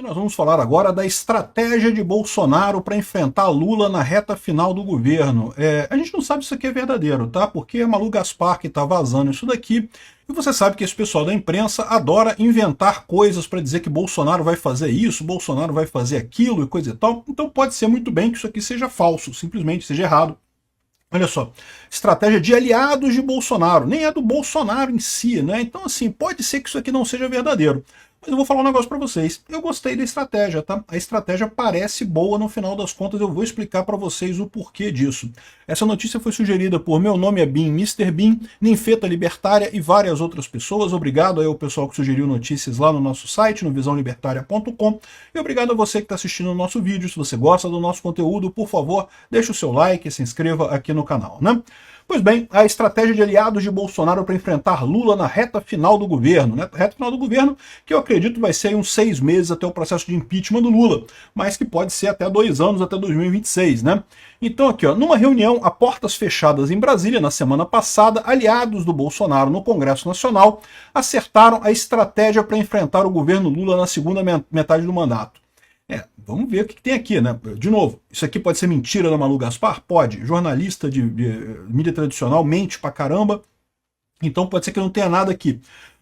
nós vamos falar agora da estratégia de Bolsonaro para enfrentar Lula na reta final do governo. A gente não sabe se isso aqui é verdadeiro, tá? Porque é Malu Gaspar que está vazando isso daqui, e você sabe que esse pessoal da imprensa adora inventar coisas para dizer que Bolsonaro vai fazer isso, Bolsonaro vai fazer aquilo e coisa e tal. Então pode ser muito bem que isso aqui seja falso, simplesmente seja errado. Olha só, estratégia de aliados de Bolsonaro, nem é do Bolsonaro em si, né? Então assim, pode ser que isso aqui não seja verdadeiro. Mas eu vou falar um negócio para vocês. Eu gostei da estratégia, tá? A estratégia parece boa, no final das contas eu vou explicar para vocês o porquê disso. Essa notícia foi sugerida por Meu Nome é Bin, Mr. Bin, Ninfeta Libertária e várias outras pessoas. Obrigado aí ao pessoal que sugeriu notícias lá no nosso site, no visãolibertaria.com. E obrigado a você que está assistindo o nosso vídeo. Se você gosta do nosso conteúdo, por favor, deixe o seu like e se inscreva aqui no canal, né? Pois bem, a estratégia de aliados de Bolsonaro para enfrentar Lula na reta final do governo, né? Reta final do governo, que eu acredito vai ser uns 6 meses até o processo de impeachment do Lula, mas que pode ser até 2 anos, até 2026, né? Então aqui, ó, numa reunião a portas fechadas em Brasília na semana passada, aliados do Bolsonaro no Congresso Nacional acertaram a estratégia para enfrentar o governo Lula na segunda metade do mandato. Vamos ver o que tem aqui, né? De novo, isso aqui pode ser mentira da Malu Gaspar? Pode. Jornalista de mídia tradicional mente pra caramba, então pode ser que não tenha nada aqui.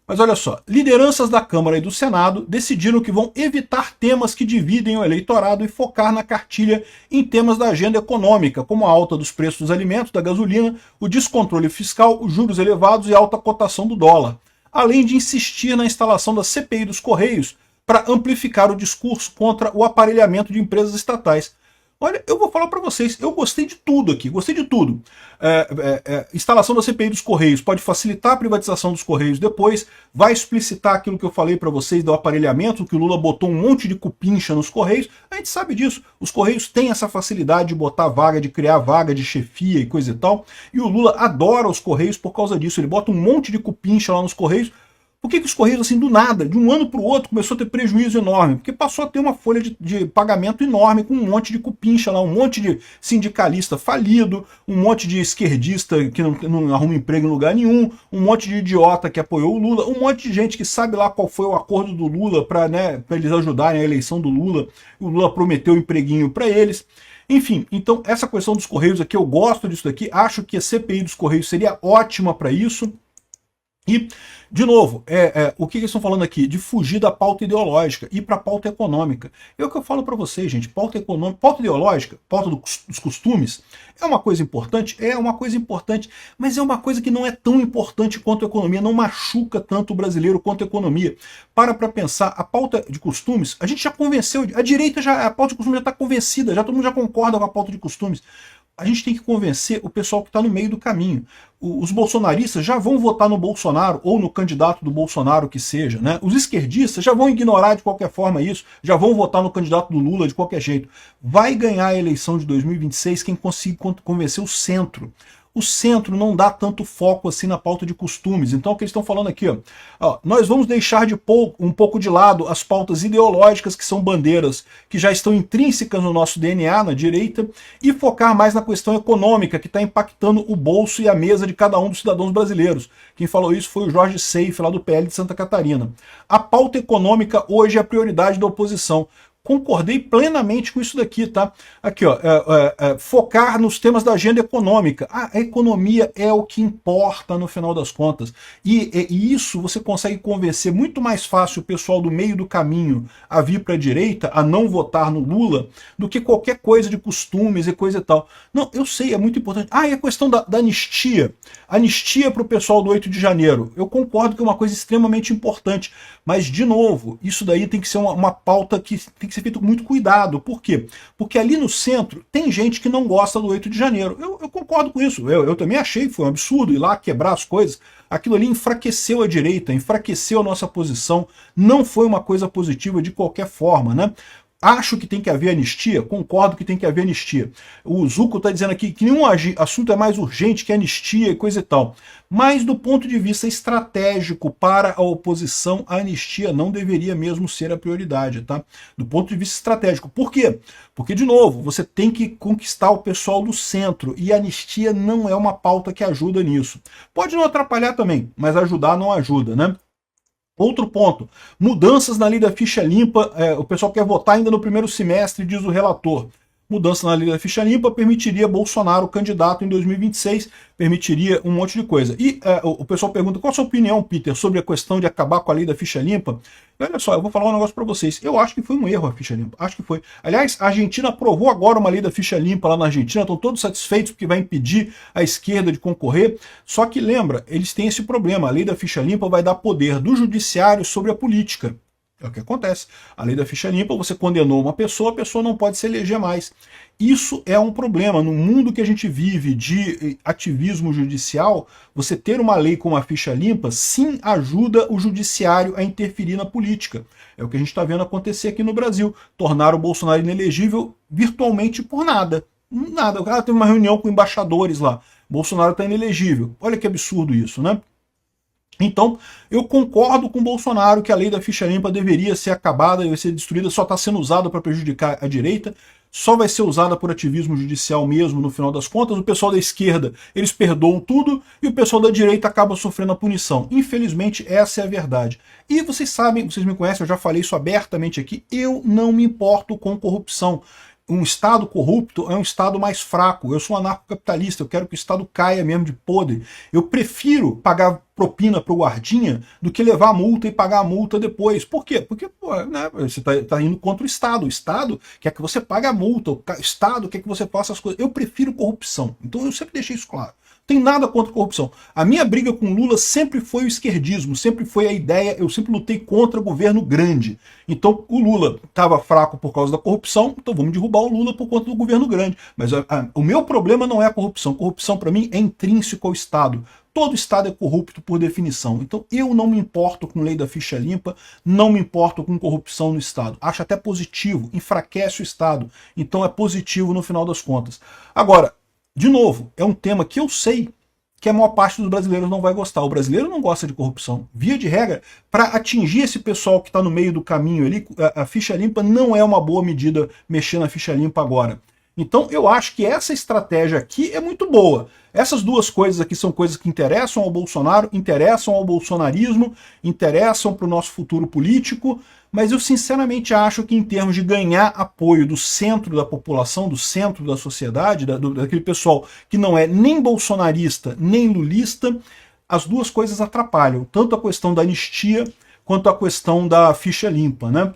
Mas olha só, lideranças da Câmara e do Senado decidiram que vão evitar temas que dividem o eleitorado e focar na cartilha em temas da agenda econômica, como a alta dos preços dos alimentos, da gasolina, o descontrole fiscal, os juros elevados e a alta cotação do dólar. Além de insistir na instalação da CPI dos Correios, para amplificar o discurso contra o aparelhamento de empresas estatais. Olha, eu vou falar para vocês, eu gostei de tudo aqui, gostei de tudo. Instalação da CPI dos Correios pode facilitar a privatização dos Correios depois, vai explicitar aquilo que eu falei para vocês do aparelhamento, que o Lula botou um monte de cupincha nos Correios, a gente sabe disso, os Correios têm essa facilidade de botar vaga, de criar vaga de chefia e coisa e tal, e o Lula adora os Correios por causa disso, ele bota um monte de cupincha lá nos Correios. Por que os Correios, assim, do nada, de um ano para o outro, começou a ter prejuízo enorme? Porque passou a ter uma folha de pagamento enorme, com um monte de cupincha lá, um monte de sindicalista falido, um monte de esquerdista que não arruma emprego em lugar nenhum, um monte de idiota que apoiou o Lula, um monte de gente que sabe lá qual foi o acordo do Lula para, né, eles ajudarem a eleição do Lula. O Lula prometeu um empreguinho para eles. Enfim, então essa questão dos Correios aqui, eu gosto disso daqui, acho que a CPI dos Correios seria ótima para isso. E, de novo, o que eles estão falando aqui? De fugir da pauta ideológica e para a pauta econômica. É o que eu falo para vocês, gente. Pauta econômica, pauta ideológica, pauta dos costumes, é uma coisa importante? É uma coisa importante, mas é uma coisa que não é tão importante quanto a economia, não machuca tanto o brasileiro quanto a economia. Para pensar, a pauta de costumes, a gente já convenceu, a direita, a pauta de costumes já está convencida, todo mundo já concorda com a pauta de costumes. A gente tem que convencer o pessoal que está no meio do caminho. Os bolsonaristas já vão votar no Bolsonaro, ou no candidato do Bolsonaro que seja, né? Os esquerdistas já vão ignorar de qualquer forma isso, já vão votar no candidato do Lula de qualquer jeito. Vai ganhar a eleição de 2026 quem conseguir convencer o centro. O centro não dá tanto foco assim na pauta de costumes. Então o que eles estão falando aqui, ó, nós vamos deixar um pouco de lado as pautas ideológicas, que são bandeiras que já estão intrínsecas no nosso DNA, na direita, e focar mais na questão econômica, que está impactando o bolso e a mesa de cada um dos cidadãos brasileiros. Quem falou isso foi o Jorge Seife, lá do PL de Santa Catarina. A pauta econômica hoje é a prioridade da oposição. Concordei plenamente com isso daqui, tá? Aqui, ó, focar nos temas da agenda econômica. A economia é o que importa no final das contas. E isso você consegue convencer muito mais fácil o pessoal do meio do caminho a vir para a direita, a não votar no Lula, do que qualquer coisa de costumes e coisa e tal. Não, eu sei, é muito importante. E a questão da anistia. Anistia para o pessoal do 8 de janeiro. Eu concordo que é uma coisa extremamente importante. Mas, de novo, isso daí tem que ser uma pauta que tem que ser feito com muito cuidado. Por quê? Porque ali no centro tem gente que não gosta do 8 de janeiro. Eu concordo com isso. Eu também achei que foi um absurdo ir lá quebrar as coisas. Aquilo ali enfraqueceu a direita, enfraqueceu a nossa posição. Não foi uma coisa positiva de qualquer forma, né? Acho que tem que haver anistia? Concordo que tem que haver anistia. O Zucco está dizendo aqui que nenhum assunto é mais urgente que anistia e coisa e tal. Mas do ponto de vista estratégico para a oposição, a anistia não deveria mesmo ser a prioridade, tá? Do ponto de vista estratégico. Por quê? Porque, de novo, você tem que conquistar o pessoal do centro e a anistia não é uma pauta que ajuda nisso. Pode não atrapalhar também, mas ajudar não ajuda, né? Outro ponto, mudanças na lei da ficha limpa, o pessoal quer votar ainda no primeiro semestre, diz o relator. Mudança na lei da ficha limpa permitiria Bolsonaro candidato em 2026, permitiria um monte de coisa. E o pessoal pergunta, qual a sua opinião, Peter, sobre a questão de acabar com a lei da ficha limpa? E olha só, eu vou falar um negócio para vocês. Eu acho que foi um erro a ficha limpa, acho que foi. Aliás, a Argentina aprovou agora uma lei da ficha limpa lá na Argentina, estão todos satisfeitos porque vai impedir a esquerda de concorrer. Só que lembra, eles têm esse problema, a lei da ficha limpa vai dar poder do judiciário sobre a política. É o que acontece. A lei da ficha limpa, você condenou uma pessoa, a pessoa não pode se eleger mais. Isso é um problema. No mundo que a gente vive de ativismo judicial, você ter uma lei com uma ficha limpa, sim, ajuda o judiciário a interferir na política. É o que a gente está vendo acontecer aqui no Brasil. Tornar o Bolsonaro inelegível virtualmente por nada. Nada. O cara teve uma reunião com embaixadores lá. Bolsonaro está inelegível. Olha que absurdo isso, né? Então, eu concordo com o Bolsonaro que a lei da ficha limpa deveria ser acabada, vai ser destruída, só está sendo usada para prejudicar a direita, só vai ser usada por ativismo judicial mesmo, no final das contas. O pessoal da esquerda, eles perdoam tudo, e o pessoal da direita acaba sofrendo a punição. Infelizmente, essa é a verdade. E vocês sabem, vocês me conhecem, eu já falei isso abertamente aqui, eu não me importo com corrupção. Um Estado corrupto é um Estado mais fraco. Eu sou anarcocapitalista, eu quero que o Estado caia mesmo de podre. Eu prefiro pagar propina para o guardinha do que levar a multa e pagar a multa depois. Por quê? Porque pô, né, você está indo contra o Estado. O Estado quer que você pague a multa, o Estado quer que você faça as coisas. Eu prefiro corrupção. Então eu sempre deixei isso claro. Não tem nada contra a corrupção. A minha briga com Lula sempre foi o esquerdismo, sempre foi a ideia, eu sempre lutei contra governo grande. Então o Lula estava fraco por causa da corrupção, então vamos derrubar o Lula por conta do governo grande. Mas o meu problema não é a corrupção. Corrupção para mim é intrínseco ao Estado. Todo Estado é corrupto por definição. Então eu não me importo com lei da ficha limpa, não me importo com corrupção no Estado. Acho até positivo, enfraquece o Estado. Então é positivo no final das contas. Agora, de novo, é um tema que eu sei que a maior parte dos brasileiros não vai gostar. O brasileiro não gosta de corrupção. Via de regra, para atingir esse pessoal que está no meio do caminho ali, a ficha limpa não é uma boa medida mexer na ficha limpa agora. Então eu acho que essa estratégia aqui é muito boa. Essas duas coisas aqui são coisas que interessam ao Bolsonaro, interessam ao bolsonarismo, interessam para o nosso futuro político, mas eu sinceramente acho que em termos de ganhar apoio do centro da população, do centro da sociedade, daquele pessoal que não é nem bolsonarista, nem lulista, as duas coisas atrapalham, tanto a questão da anistia quanto a questão da ficha limpa, né?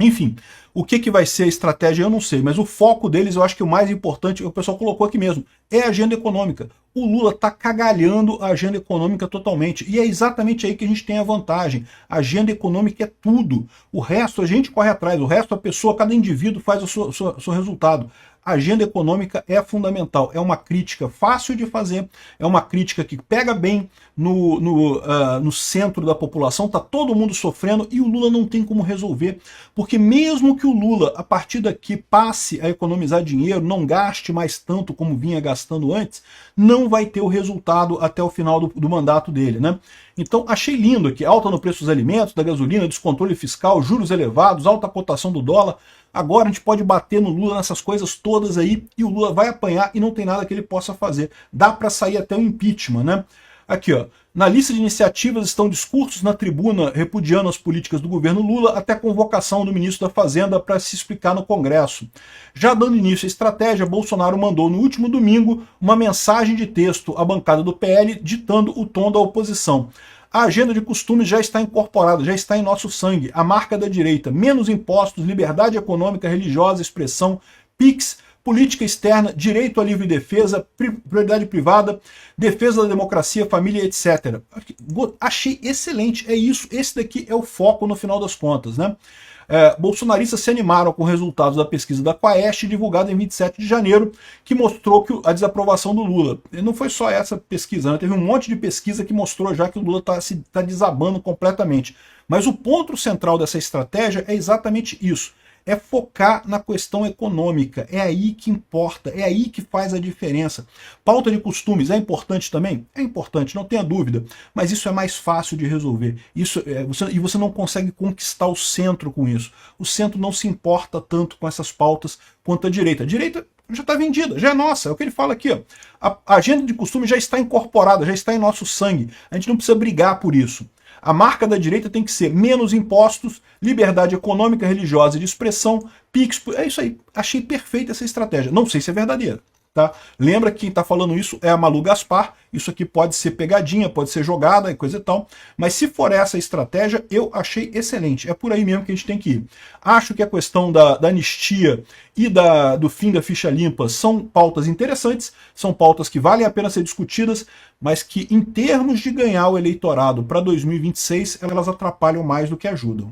Enfim, o que vai ser a estratégia eu não sei, mas o foco deles eu acho que o mais importante, o pessoal colocou aqui mesmo, é a agenda econômica. O Lula está cagalhando a agenda econômica totalmente, e é exatamente aí que a gente tem a vantagem. A agenda econômica é tudo, o resto a gente corre atrás, o resto a pessoa, cada indivíduo faz o seu resultado. A agenda econômica é fundamental, é uma crítica fácil de fazer, é uma crítica que pega bem no centro da população, está todo mundo sofrendo e o Lula não tem como resolver, porque mesmo que o Lula, a partir daqui, passe a economizar dinheiro, não gaste mais tanto como vinha gastando antes, não vai ter o resultado até o final do mandato dele, né? Então achei lindo aqui, alta no preço dos alimentos, da gasolina, descontrole fiscal, juros elevados, alta cotação do dólar. Agora a gente pode bater no Lula nessas coisas todas aí e o Lula vai apanhar e não tem nada que ele possa fazer. Dá para sair até o impeachment, né? Aqui, ó. Na lista de iniciativas estão discursos na tribuna repudiando as políticas do governo Lula até a convocação do ministro da Fazenda para se explicar no Congresso. Já dando início à estratégia, Bolsonaro mandou no último domingo uma mensagem de texto à bancada do PL ditando o tom da oposição. A agenda de costumes já está incorporada, já está em nosso sangue. A marca da direita, menos impostos, liberdade econômica, religiosa, expressão, PIX, política externa, direito à livre defesa, propriedade privada, defesa da democracia, família, etc. Achei excelente, é isso, esse daqui é o foco no final das contas, né? Bolsonaristas se animaram com resultados da pesquisa da Quaest, divulgada em 27 de janeiro, que mostrou que a desaprovação do Lula. E não foi só essa pesquisa, né? Teve um monte de pesquisa que mostrou já que o Lula está desabando completamente. Mas o ponto central dessa estratégia é exatamente isso. É focar na questão econômica, é aí que importa, é aí que faz a diferença. Pauta de costumes é importante também? É importante, não tenha dúvida, mas isso é mais fácil de resolver. E você não consegue conquistar o centro com isso. O centro não se importa tanto com essas pautas quanto a direita. A direita já está vendida, já é nossa. É o que ele fala aqui. Ó. A agenda de costume já está incorporada, já está em nosso sangue. A gente não precisa brigar por isso. A marca da direita tem que ser menos impostos, liberdade econômica, religiosa e de expressão, PIX. É isso aí. Achei perfeita essa estratégia. Não sei se é verdadeira. Tá? Lembra que quem está falando isso é a Malu Gaspar. Isso aqui pode ser pegadinha, pode ser jogada e coisa e tal. Mas se for essa a estratégia, eu achei excelente. É por aí mesmo que a gente tem que ir. Acho que a questão da anistia e do fim da ficha limpa são pautas interessantes, são pautas que valem a pena ser discutidas, mas que em termos de ganhar o eleitorado para 2026, elas atrapalham mais do que ajudam.